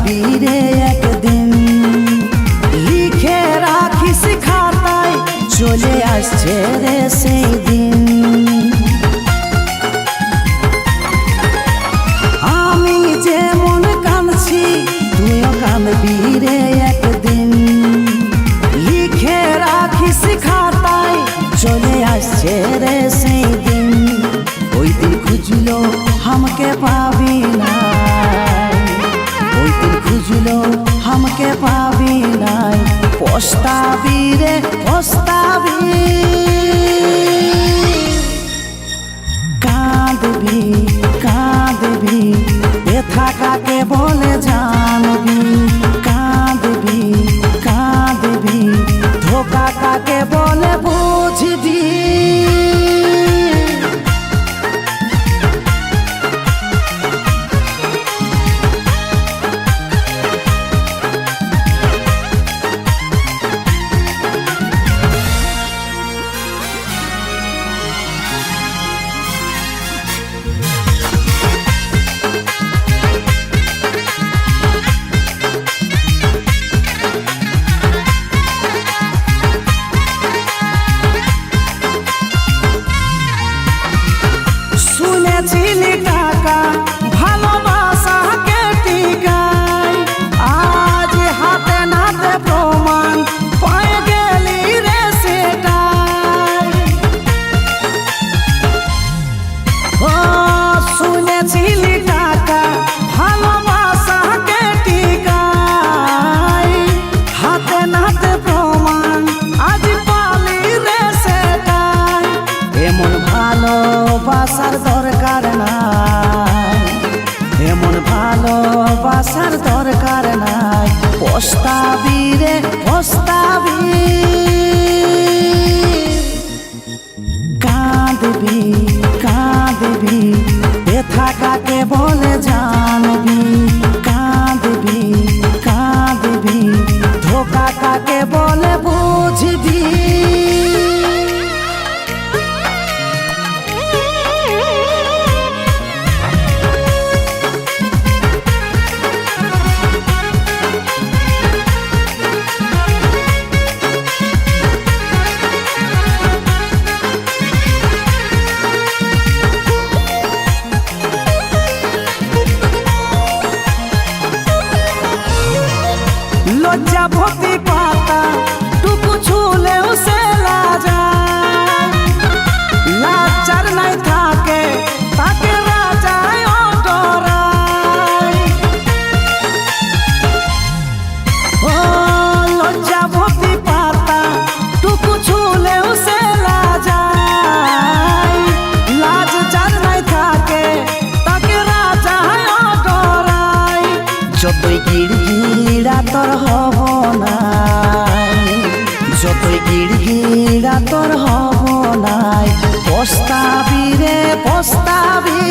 কাঁদবি রে একদিন। লিখে রাখিস খাতায়, চলে আসছে রে সেই দিন। আমি যেমন কাঁদছি তুইও কাঁদবি রে একদিন। লিখে রাখিস খাতায়, চলে আসছে রে সেই দিন। ওই দিন খুঁজলো हमके पाबी নাই, ওই দিন খুঁজলো हमके पाबी নাই। পস্তাবি রে পস্তাবি, কাঁদবি কাঁদবি, ব্যথা কাকে বলে জানবি। কাঁদবি কাঁদবি, ধোকা কাকে বলে বুঝবি। শুনেছিলি টাকা ভালোবাসাকে টিকায়, আজ হাতে নাতে প্রমাণ পায়ে গেলি রে সেটাই। ও শুনেছিলি টাকা ভালোবাসাকে টিকায়, হাতে নাতে প্রমাণ আজ পালি রে সেটাই। এমন ভালোবাসার দরকার নাই, এমন ভালোবাসার দরকার নাই। পস্তাবি রে পস্তাবি, কাঁদবি কাঁদবি, ব্যথা কাকে বলে জানবি। কাঁদবি কাঁদবি, ধোকা কাকে বলে বুঝবি। লজ্জাবতী পাতা টুকু ছুলেও সে লাজায়, লাজার নাই থাকে তাকে রাজায় ডরায়। ও লজ্জাবতী পাতা টুকু ছুলেও সে লাজায়, লাজার নাই থাকে তাকে রাজায় ডরায়। যতই গিড়গিড়া তোর হব নাই, যতই গিড়গিড়া তোর হব নাই। পস্তাবি রে পস্তাবি।